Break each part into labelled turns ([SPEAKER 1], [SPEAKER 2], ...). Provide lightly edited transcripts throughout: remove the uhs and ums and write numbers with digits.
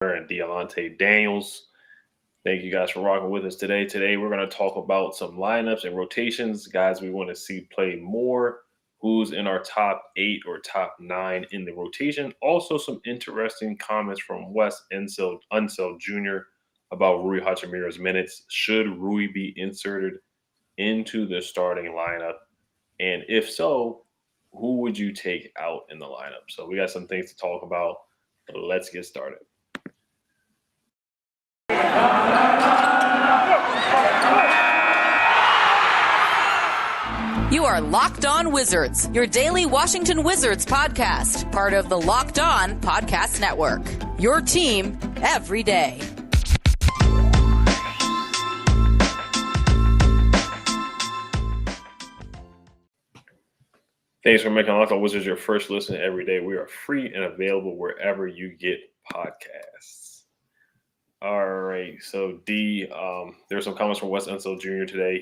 [SPEAKER 1] and Dialante Daniels. Thank you guys for rocking with us today. Today, we're going to talk about some lineups and rotations, guys we want to see play more, who's in our top 8 or top 9 in the rotation. Also, some interesting comments from Wes Unseld Jr. about Rui Hachimura's minutes. Should Rui be inserted into the starting lineup? And if so, who would you take out in the lineup? So, we got some things to talk about. Let's get started.
[SPEAKER 2] You are Locked On Wizards, your daily Washington Wizards podcast, part of the Locked On Podcast Network. Your team every day.
[SPEAKER 1] Thanks for making Locked On Wizards your first listen every day. We are free and available wherever you get podcasts. All right, so there's some comments from Wes Unseld Jr. today.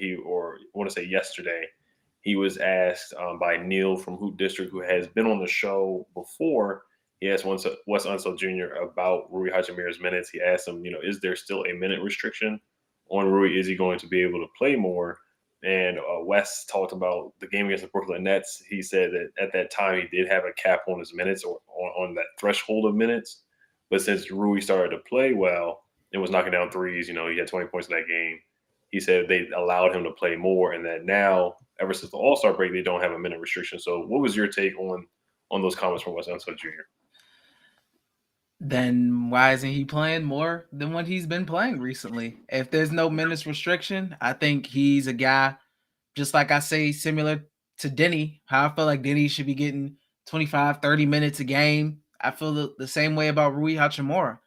[SPEAKER 1] Yesterday. He was asked by Neil from Hoop District, who has been on the show before. He asked Wes Unseld Jr. about Rui Hachimura's minutes. He asked him, is there still a minute restriction on Rui? Is he going to be able to play more? And Wes talked about the game against the Brooklyn Nets. He said that at that time he did have a cap on his minutes or on that threshold of minutes. But since Rui started to play well and was knocking down threes, he had 20 points in that game. He said they allowed him to play more, and that now, ever since the All-Star break, they don't have a minute restriction. So what was your take on those comments from Wes Unseld Jr.?
[SPEAKER 3] Then why isn't he playing more than what he's been playing recently? If there's no minutes restriction, I think he's a guy, just like I say, similar to Denny, how I feel like Denny should be getting 25, 30 minutes a game. I feel the same way about Rui Hachimura.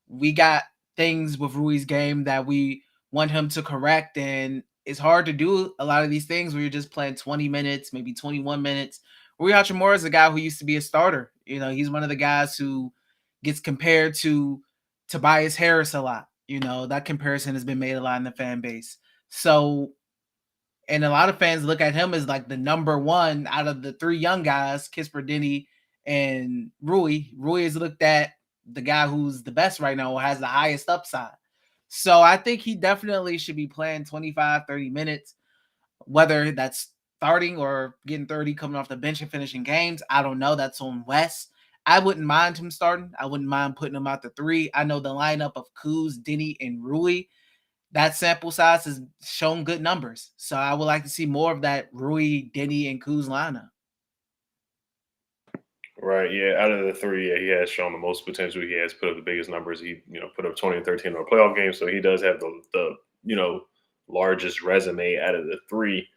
[SPEAKER 3] We got things with Rui's game that we want him to correct, and it's hard to do a lot of these things where you're just playing 20 minutes, maybe 21 minutes. Rui Hachimura is a guy who used to be a starter. He's one of the guys who gets compared to Tobias Harris a lot. That comparison has been made a lot in the fan base. So, and a lot of fans look at him as like the number one out of the three young guys, Kisper, Denny, and Rui. Rui is looked at the guy who's the best right now, or has the highest upside. So I think he definitely should be playing 25, 30 minutes, whether that's starting or getting 30, coming off the bench and finishing games. I don't know. That's on Wes. I wouldn't mind him starting. I wouldn't mind putting him out to 3. I know the lineup of Kuz, Denny, and Rui, that sample size has shown good numbers. So I would like to see more of that Rui, Denny, and Kuz lineup.
[SPEAKER 1] Right, yeah. Out of the 3, he has shown the most potential. He has put up the biggest numbers. He, put up 20 and 13 in a playoff game, so he does have the largest resume out of the 3.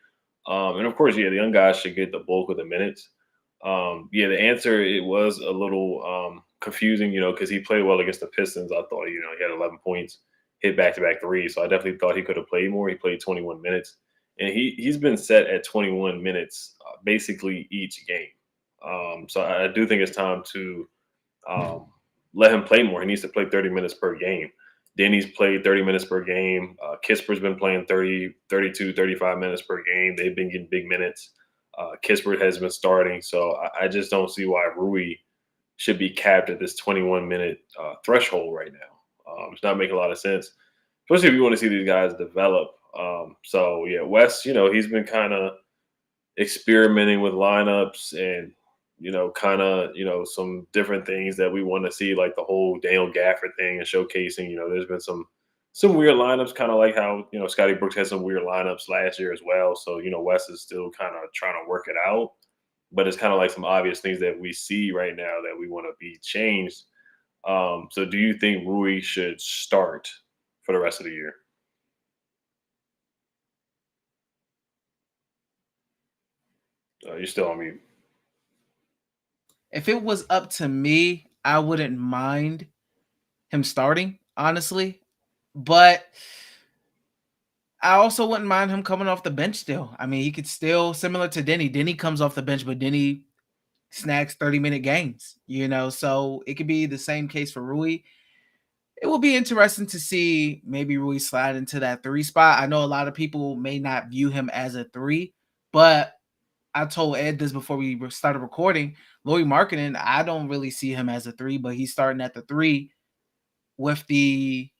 [SPEAKER 1] And of course, the young guys should get the bulk of the minutes. The answer, it was a little confusing, because he played well against the Pistons. I thought, he had 11 points, hit back-to-back threes, so I definitely thought he could have played more. He played 21 minutes, and he's been set at 21 minutes basically each game. So I do think it's time to let him play more. He needs to play 30 minutes per game. Denny's played 30 minutes per game. Kisper's been playing 30, 32, 35 minutes per game. They've been getting big minutes. Kispert has been starting. So I just don't see why Rui should be capped at this 21-minute threshold right now. It's not making a lot of sense, especially if you want to see these guys develop. Wes, he's been kind of experimenting with lineups and some different things that we want to see, like the whole Daniel Gafford thing and showcasing. There's been some weird lineups, kind of like how Scotty Brooks had some weird lineups last year as well. So Wes is still kind of trying to work it out, but it's kind of like some obvious things that we see right now that we want to be changed. So do you think Rui should start for the rest of the year? You're still on mute.
[SPEAKER 3] If it was up to me, I wouldn't mind him starting, honestly. But I also wouldn't mind him coming off the bench still. I mean, he could still, similar to Denny. Denny comes off the bench, but Denny snags 30-minute games, So it could be the same case for Rui. It will be interesting to see maybe Rui slide into that 3 spot. I know a lot of people may not view him as a 3, but I told Ed this before we started recording. Lauri Markkanen, I don't really see him as a 3, but he's starting at the 3 with the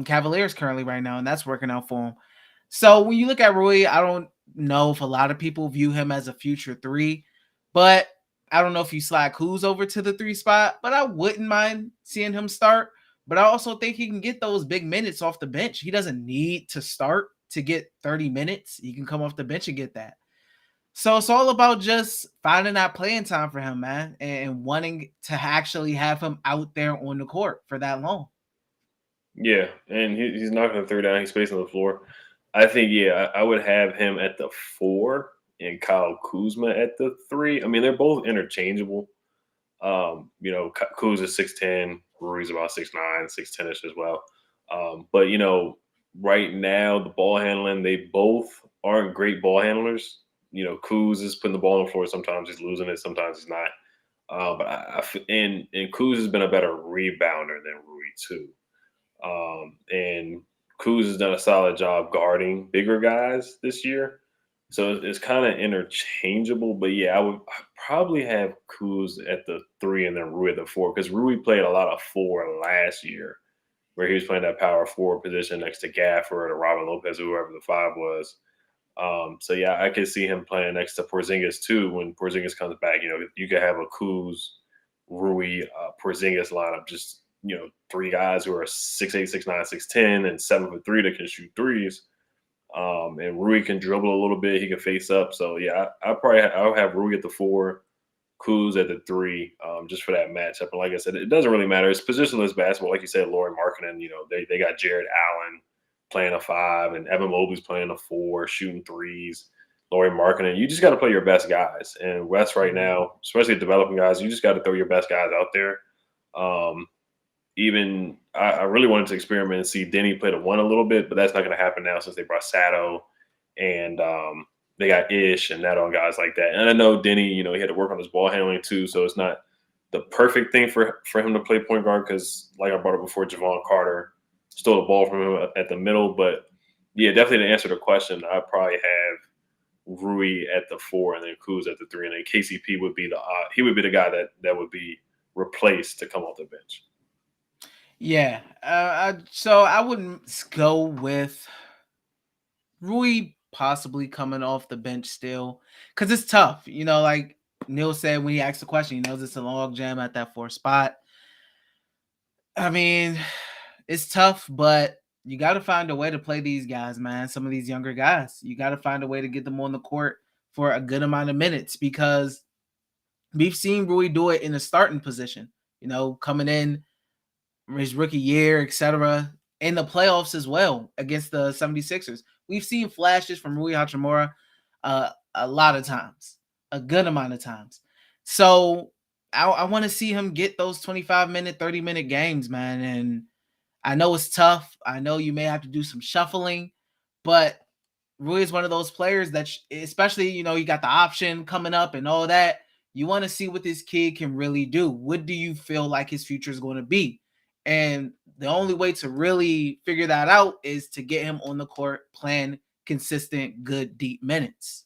[SPEAKER 3] Cavaliers currently right now, and that's working out for him. So when you look at Rui, I don't know if a lot of people view him as a future 3, but I don't know if you slide Kuz over to the 3 spot, but I wouldn't mind seeing him start. But I also think he can get those big minutes off the bench. He doesn't need to start to get 30 minutes. He can come off the bench and get that. So it's all about just finding that playing time for him, man, and wanting to actually have him out there on the court for that long.
[SPEAKER 1] Yeah, and he's knocking the three down. He's spacing the floor. I think, yeah, I would have him at the 4 and Kyle Kuzma at the 3. I mean, they're both interchangeable. Kuz is 6'10", Rui's about 6'9", 6'10-ish as well. But, right now, the ball handling, they both aren't great ball handlers. Kuz is putting the ball on the floor. Sometimes he's losing it. Sometimes he's not. And Kuz has been a better rebounder than Rui, too. And Kuz has done a solid job guarding bigger guys this year. So it's kind of interchangeable. But yeah, I'd probably have Kuz at the 3 and then Rui at the 4, because Rui played a lot of 4 last year, where he was playing that power forward position next to Gafford or Robin Lopez, or whoever the 5 was. So yeah, I could see him playing next to Porzingis too when Porzingis comes back. You could have a Kuz, Rui, Porzingis lineup, just 3 guys who are 6'8", 6'9", 6'10", and 7'3" that can shoot threes. And Rui can dribble a little bit. He can face up. So yeah, I'll have Rui at the 4, Kuz at the 3, just for that matchup. And like I said, it doesn't really matter. It's positionless basketball. Like you said, Lauri Markkanen, they got Jared Allen playing a 5, and Evan Mobley's playing a 4, shooting threes. Lauri Markkanen, you just got to play your best guys. And West right now, especially developing guys, you just got to throw your best guys out there. I really wanted to experiment and see Denny play the 1 a little bit, but that's not going to happen now since they brought Sato and they got Ish and Neto and guys like that. And I know Denny, he had to work on his ball handling too, so it's not the perfect thing for him to play point guard because, like I brought up before, Javon Carter stole the ball from him at the middle. But yeah, definitely to answer the question, I'd probably have Rui at the 4 and then Kuz at the 3, and then KCP would be the guy that would be replaced to come off the bench.
[SPEAKER 3] Yeah. So I wouldn't go with Rui possibly coming off the bench still, because it's tough. Like Neil said when he asked the question, he knows it's a log jam at that 4 spot. I mean, it's tough, but you got to find a way to play these guys, man. Some of these younger guys, you got to find a way to get them on the court for a good amount of minutes, because we've seen Rui do it in a starting position, coming in his rookie year, etc., in the playoffs as well against the 76ers. We've seen flashes from Rui Hachimura a lot of times, a good amount of times. So I want to see him get those 25-minute, 30-minute games, man. And I know it's tough. I know you may have to do some shuffling, but Rui is one of those players that, especially, you got the option coming up and all that. You want to see what this kid can really do. What do you feel like his future is going to be? And the only way to really figure that out is to get him on the court playing consistent, good, deep minutes.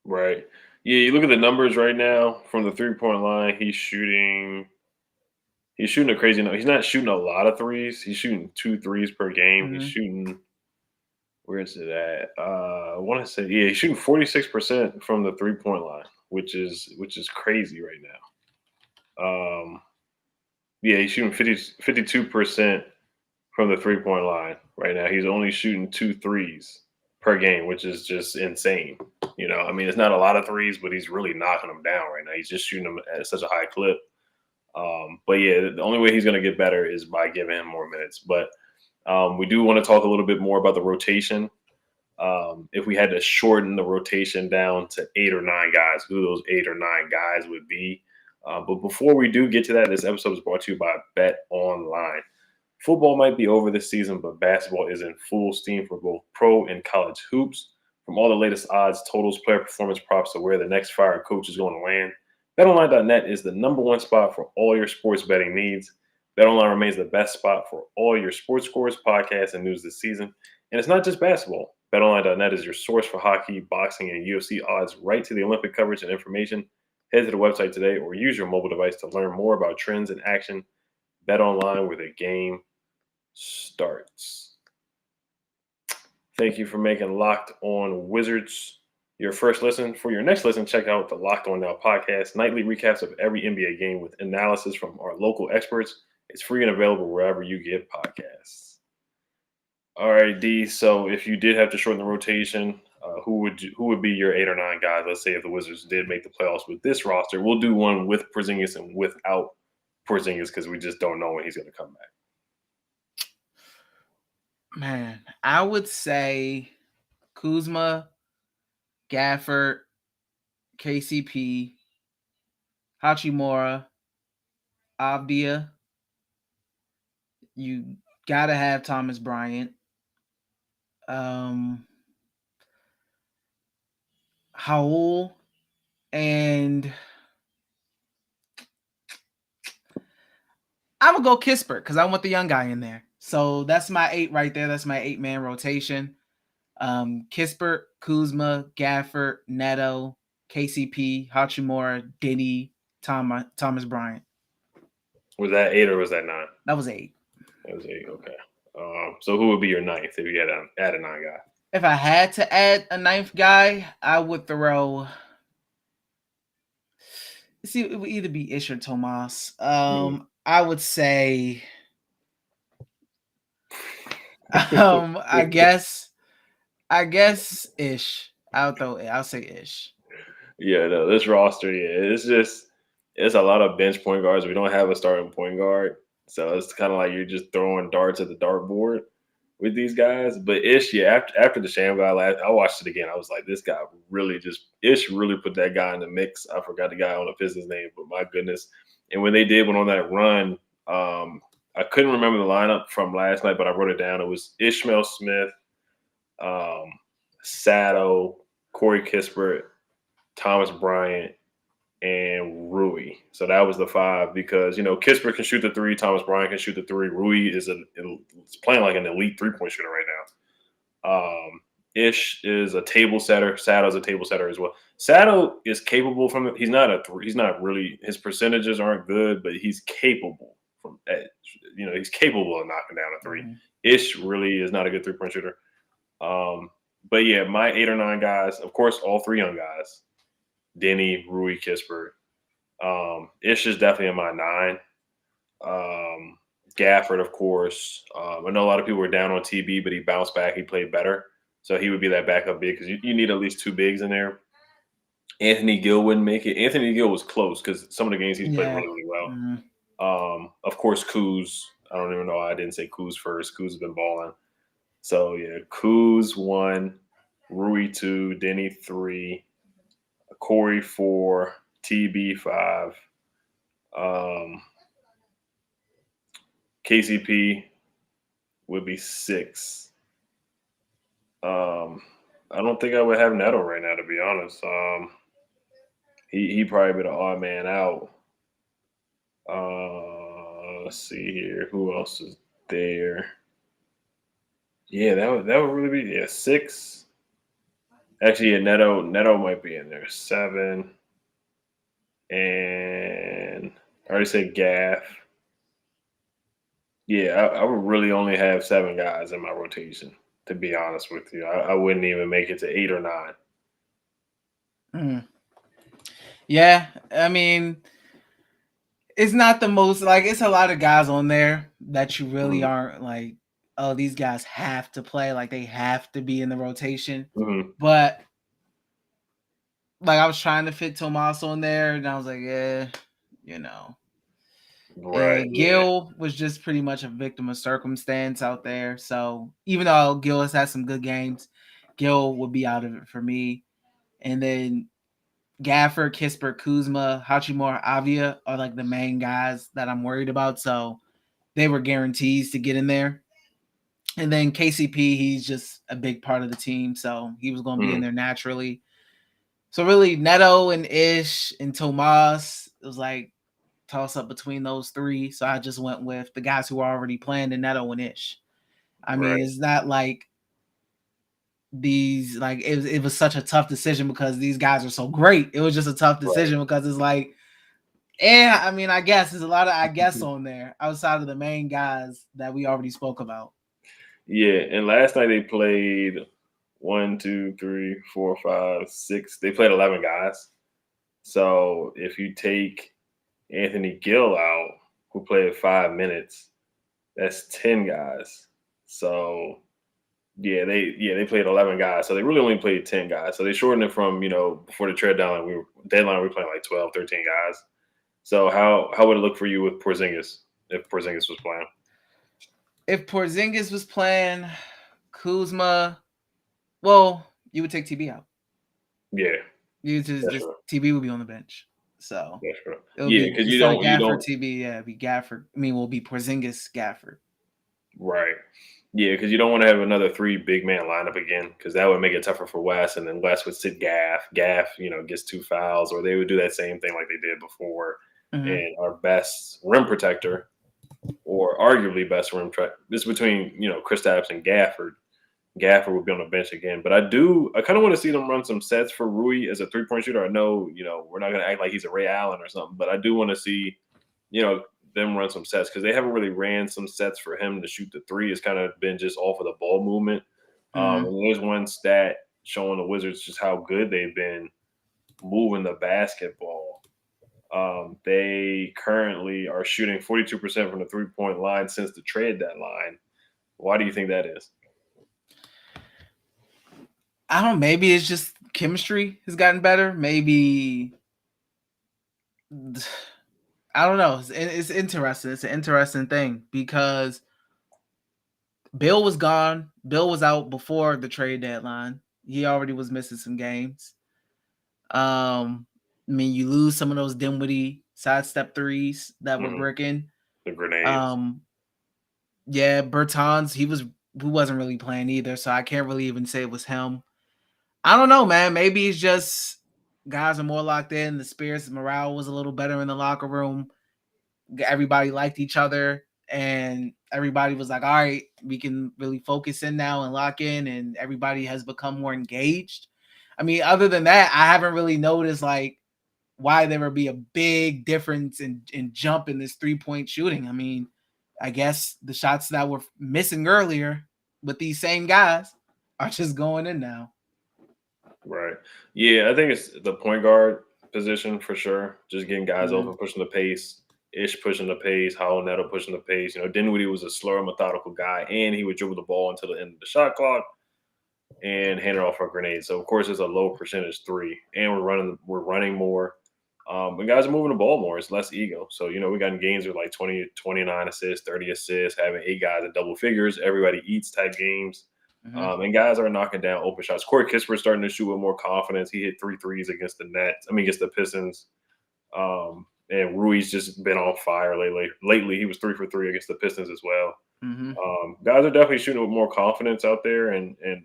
[SPEAKER 1] Right. Yeah, you look at the numbers right now from the 3-point line. He's shooting a crazy number. He's not shooting a lot of threes. He's shooting 2 threes per game.
[SPEAKER 3] Mm-hmm.
[SPEAKER 1] He's shooting, where is it at? I want to say, yeah, he's shooting 46% from the 3-point line, which is crazy right now. Yeah, he's shooting 52% from the 3-point line right now. He's only shooting 2 threes per game, which is just insane. I mean, it's not a lot of threes, but he's really knocking them down right now. He's just shooting them at such a high clip. But yeah, the only way he's going to get better is by giving him more minutes. But we do want to talk a little bit more about the rotation. If we had to shorten the rotation down to 8 or 9 guys, who those 8 or 9 guys would be. But before we do get to that, this episode is brought to you by Bet Online. Football might be over this season, but basketball is in full steam for both pro and college hoops. From all the latest odds, totals, player performance props to where the next fired coach is going to land, BetOnline.net is the #1 spot for all your sports betting needs. BetOnline remains the best spot for all your sports scores, podcasts, and news this season. And it's not just basketball. BetOnline.net is your source for hockey, boxing, and UFC odds right to the Olympic coverage and information. Head to the website today or use your mobile device to learn more about trends in action. Bet online where the game starts. Thank you for making Locked On Wizards your first listen. For your next listen, check out the Locked On Now podcast, nightly recaps of every NBA game with analysis from our local experts. It's free and available wherever you get podcasts. All right, D. So if you did have to shorten the rotation, who would be your 8 or 9 guys? Let's say if the Wizards did make the playoffs with this roster, we'll do one with Porzingis and without Porzingis because we just don't know when he's going to come back.
[SPEAKER 3] Man, I would say Kuzma, Gafford, KCP, Hachimura, Avdia. You gotta have Thomas Bryant. Howell, and I'm gonna go Kispert because I want the young guy in there. So that's my 8 right there. That's my 8-man rotation. Kispert, Kuzma, Gafford, Neto, KCP, Hachimura, Denny, Thomas Bryant.
[SPEAKER 1] Was that 8 or was that 9?
[SPEAKER 3] That was 8.
[SPEAKER 1] That was 8. Okay. So who would be your 9th if you had to add a 9 guy?
[SPEAKER 3] If I had to add a 9th guy, I would throw. See, it would either be Ish or Tomas. I would say. I guess Ish. I'll say Ish.
[SPEAKER 1] Yeah, no, this roster, it's a lot of bench point guards. We don't have a starting point guard, so it's kind of like you're just throwing darts at the dartboard with these guys. But Ish, after the Sham guy I watched it again. I was like, this guy Ish really put that guy in the mix. I forgot the guy on the Pistons name, but my goodness. And when they went on that run, I couldn't remember the lineup from last night, but I wrote it down. It was Ishmael Smith, Sato, Corey Kispert, Thomas Bryant, and Rui. So that was the 5 because, Kispert can shoot the 3, Thomas Bryant can shoot the 3. Rui is playing like an elite 3-point shooter right now. Ish is a table setter. Sato's a table setter as well. Sato is capable from it. He's not really, his percentages aren't good, but he's capable from edge. He's capable of knocking down a 3. Mm-hmm. Ish really is not a good 3-point shooter. But yeah, my 8 or 9 guys, of course, all 3 young guys. Denny, Rui, Kispert. Ish is definitely in my 9. Gafford, of course. I know a lot of people were down on TB, but he bounced back. He played better. So he would be that backup big because you need at least 2 bigs in there. Anthony Gill wouldn't make it. Anthony Gill was close because some of the games he's played really, really well. Mm-hmm. Of course, Kuz. I don't even know why I didn't say Kuz first. Kuz has been balling. So, yeah, Kuz 1, Rui 2, Denny 3, Corey 4, TB 5, KCP would be 6. I don't think I would have Neto right now, to be honest. He probably be the odd man out. Let's see here. Who else is there? Yeah, that would really be 6. Actually, yeah, Neto might be in there. 7. And I already said Gaff. Yeah, I would really only have 7 guys in my rotation, to be honest with you. I wouldn't even make it to 8 or 9.
[SPEAKER 3] Yeah, I mean, it's not the most, it's a lot of guys on there that you really aren't like, oh, these guys have to play, they have to be in the rotation.
[SPEAKER 1] Mm-hmm.
[SPEAKER 3] But I was trying to fit Tomas on there, and I was like, Right. Gil was just pretty much a victim of circumstance out there. So even though Gil has had some good games, Gil would be out of it for me. And then Gafford, Kispert, Kuzma, Hachimura, Avdia are the main guys that I'm worried about. So they were guarantees to get in there. And then KCP, he's just a big part of the team. So he was going to be in there naturally. So really Neto and Ish and Tomas, it was toss up between those 3. So I just went with the guys who are already playing, the Neto and Ish. I mean, it's not these it was such a tough decision because these guys are so great. It was just a tough decision because it's Yeah, I mean, I guess there's a lot of I guess on there outside of the main guys that we already spoke about.
[SPEAKER 1] Yeah, and last night they played 1, 2, 3, 4, 5, 6. They played 11 guys. So if you take Anthony Gill out, who played 5 minutes, that's 10 guys. So they played 11 guys. So they really only played 10 guys. So they shortened it from, before the trade deadline we were playing like 12, 13 guys. So how would it look for you with Porzingis if Porzingis was playing?
[SPEAKER 3] If Porzingis was playing, Kuzma, well, you would take TB out.
[SPEAKER 1] Yeah,
[SPEAKER 3] You just
[SPEAKER 1] true.
[SPEAKER 3] TB would be on the bench. So
[SPEAKER 1] That's true.
[SPEAKER 3] it'll
[SPEAKER 1] Yeah,
[SPEAKER 3] be
[SPEAKER 1] because
[SPEAKER 3] instead of Gafford, TB, yeah, it'd be Gafford. I mean, will be Porzingis, Gafford.
[SPEAKER 1] right. Yeah, because you don't want to have another three big man lineup again, because that would make it tougher for Wes, and then Wes would sit Gaff. Gaff, gets 2 fouls, or they would do that same thing like they did before.
[SPEAKER 3] Mm-hmm.
[SPEAKER 1] And our best rim protector, or arguably best rim protector, this is between Kristaps and Gafford. Gafford would be on the bench again, but I kind of want to see them run some sets for Rui as a 3-point shooter. I know we're not going to act like he's a Ray Allen or something, but I do want to see them run some sets, because they haven't really ran some sets for him to shoot the three. It's kind of been just off of the ball movement.
[SPEAKER 3] Mm-hmm.
[SPEAKER 1] And there's one stat showing the Wizards just how good they've been moving the basketball. They currently are shooting 42% from the 3-point line since the trade deadline. Why do you think that is?
[SPEAKER 3] I don't know. Maybe it's just chemistry has gotten better. Maybe I don't know. It's interesting. It's an interesting thing because Bill was gone. Bill was out before the trade deadline. He already was missing some games. I mean, you lose some of those Dinwiddie sidestep threes that were bricking.
[SPEAKER 1] The grenades.
[SPEAKER 3] Yeah, Bertans, he wasn't really playing either, so I can't really even say it was him. I don't know, man. Maybe it's just guys are more locked in. The spirits, morale was a little better in the locker room. Everybody liked each other, and everybody was like, all right, we can really focus in now and lock in, and everybody has become more engaged. I mean, other than that, I haven't really noticed like why there would be a big difference in jump in this 3-point shooting. I mean, I guess the shots that were missing earlier with these same guys are just going in now.
[SPEAKER 1] Right. Yeah, I think it's the point guard position for sure. Just getting guys open, pushing the pace. Ish pushing the pace, Howell Neto pushing the pace. Dinwiddie was a slower, methodical guy, and he would dribble the ball until the end of the shot clock and hand it off for a grenade. So of course it's a low percentage three, and we're running more. And guys are moving the ball more. It's less ego. So we got games with like 20, 29 assists, 30 assists, having 8 guys at double figures. Everybody eats type games. And guys are knocking down open shots. Corey Kisper's starting to shoot with more confidence. He hit 3 threes against the Nets. Against the Pistons. And Rui's just been on fire lately. Lately, he was 3 for 3 against the Pistons as well. Guys are definitely shooting with more confidence out there, and the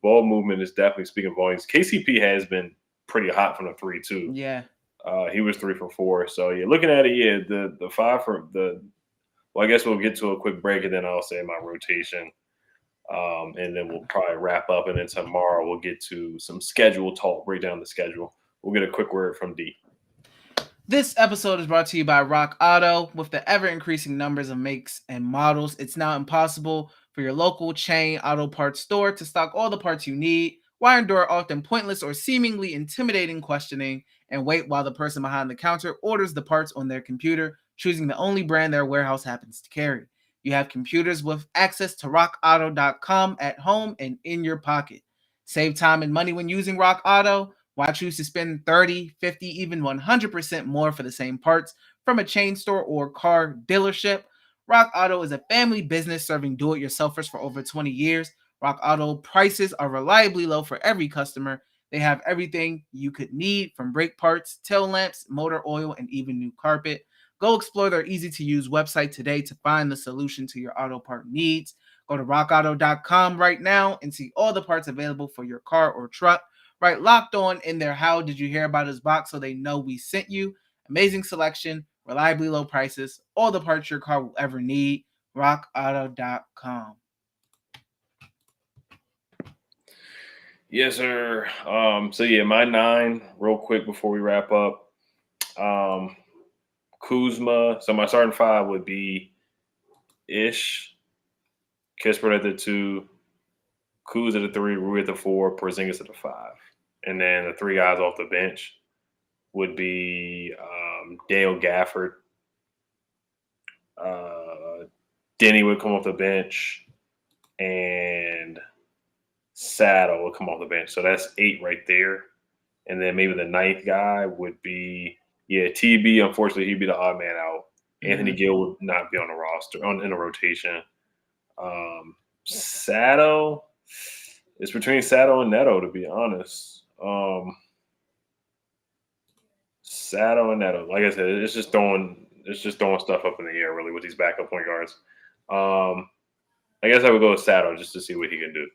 [SPEAKER 1] ball movement is definitely speaking volumes. KCP has been pretty hot from the 3 too.
[SPEAKER 3] Yeah.
[SPEAKER 1] He was 3 for 4. So yeah, looking at it, the 5 for the. Well, I guess we'll get to a quick break, and then I'll say my rotation. And then we'll probably wrap up, and then tomorrow we'll get to some schedule talk, break down the schedule. We'll get a quick word from D.
[SPEAKER 3] This episode is brought to you by Rock Auto. With the ever-increasing numbers of makes and models, it's now impossible for your local chain auto parts store to stock all the parts you need. Why endure often pointless or seemingly intimidating questioning and wait while the person behind the counter orders the parts on their computer, choosing the only brand their warehouse happens to carry? You have computers with access to rockauto.com at home and in your pocket. Save time and money when using Rock Auto. Why choose to spend 30, 50, even 100% more for the same parts from a chain store or car dealership? Rock Auto is a family business serving do-it-yourselfers for over 20 years. Rock Auto prices are reliably low for every customer. They have everything you could need, from brake parts, tail lamps, motor oil, and even new carpet. Go explore their easy-to-use website today to find the solution to your auto part needs. Go to rockauto.com right now and see all the parts available for your car or truck. Right, Locked On in their How Did You Hear About Us box so they know we sent you. Amazing selection, reliably low prices, all the parts your car will ever need. rockauto.com.
[SPEAKER 1] Yes, sir. So yeah, my 9, real quick before we wrap up. Kuzma. So my starting five would be Ish, Kispert at the 2, Kuz at the 3, Rui at the 4, Porzingis at the 5. And then the 3 guys off the bench would be Dale Gafford. Denny would come off the bench, and Saddle would come off the bench. So that's 8 right there. And then maybe the 9th guy would be, TB. Unfortunately, he'd be the odd man out. Anthony Gill would not be on the roster, in the rotation. Saddle, it's between Saddle and Neto, to be honest. Saddle and Neto, like I said, it's just throwing stuff up in the air really with these backup point guards. I guess I would go with Saddle just to see what he can do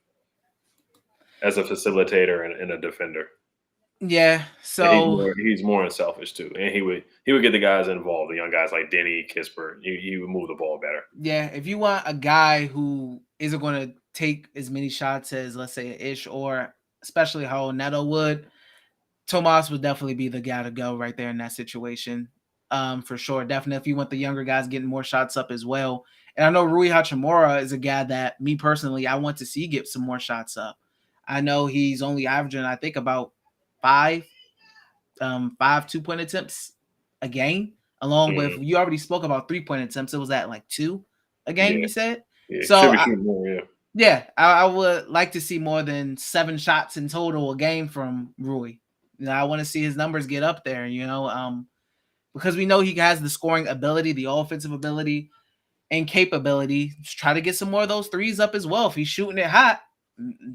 [SPEAKER 1] as a facilitator and a defender.
[SPEAKER 3] Yeah, so
[SPEAKER 1] he's more unselfish too, and he would get the guys involved, the young guys like Denny, Kispert. He would move the ball better.
[SPEAKER 3] Yeah, if you want a guy who isn't going to take as many shots as, let's say, Ish or especially how Neto would, Tomas would definitely be the guy to go right there in that situation. For sure. Definitely if you want the younger guys getting more shots up as well. And I know Rui Hachimura is a guy that me personally, I want to see get some more shots up. I know he's only averaging, I think, about 5 2-point attempts a game, along with, you already spoke about 3-point attempts. It was at like 2 a game, you said?
[SPEAKER 1] Yeah,
[SPEAKER 3] so
[SPEAKER 1] should be shooting more, yeah.
[SPEAKER 3] Yeah, I would like to see more than 7 shots in total a game from Rui. I want to see his numbers get up there, because we know he has the scoring ability, the offensive ability, and capability. Just try to get some more of those threes up as well. If he's shooting it hot,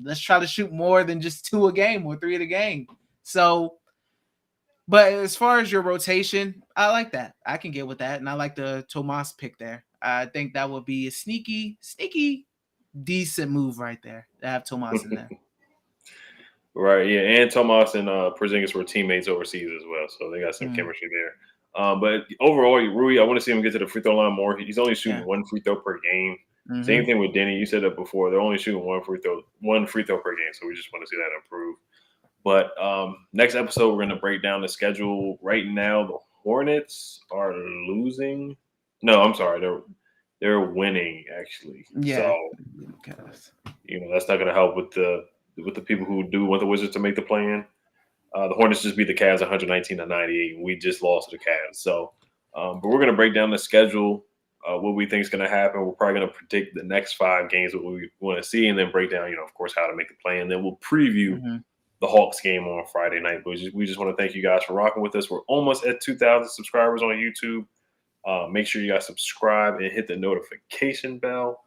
[SPEAKER 3] let's try to shoot more than just 2 a game or 3 a game. So, but as far as your rotation, I like that. I can get with that, and I like the Tomas pick there. I think that would be a sneaky, decent move right there to have Tomas in there.
[SPEAKER 1] Right, yeah, and Tomas and Porzingis were teammates overseas as well, so they got some chemistry there. But overall, Rui, I want to see him get to the free throw line more. He's only shooting 1 free throw per game. Same thing with Denny. You said that before. They're only shooting 1 free throw per game, so we just want to see that improve. But next episode, we're going to break down the schedule. Right now, the Hornets are losing. No, I'm sorry. They're winning, actually.
[SPEAKER 3] Yeah.
[SPEAKER 1] So, that's not going to help with the people who do want the Wizards to make the play-in. The Hornets just beat the Cavs 119-98. We just lost to the Cavs. So, but we're going to break down the schedule, what we think is going to happen. We're probably going to predict the next 5 games, what we want to see, and then break down, of course, how to make the play. And then we'll preview the Hawks game on Friday night. But we just want to thank you guys for rocking with us. We're almost at 2,000 subscribers on YouTube. Make sure you guys subscribe and hit the notification bell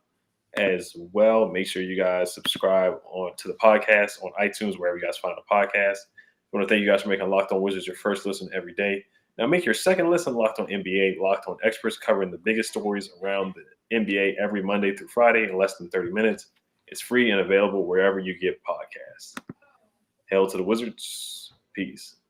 [SPEAKER 1] as well. Make sure you guys subscribe to the podcast on iTunes, wherever you guys find the podcast. I want to thank you guys for making Locked On Wizards your first listen every day. Now make your second listen Locked On NBA. Locked On experts covering the biggest stories around the NBA every Monday through Friday in less than 30 minutes. It's free and available wherever you get podcasts. Hail to the Wizards. Peace.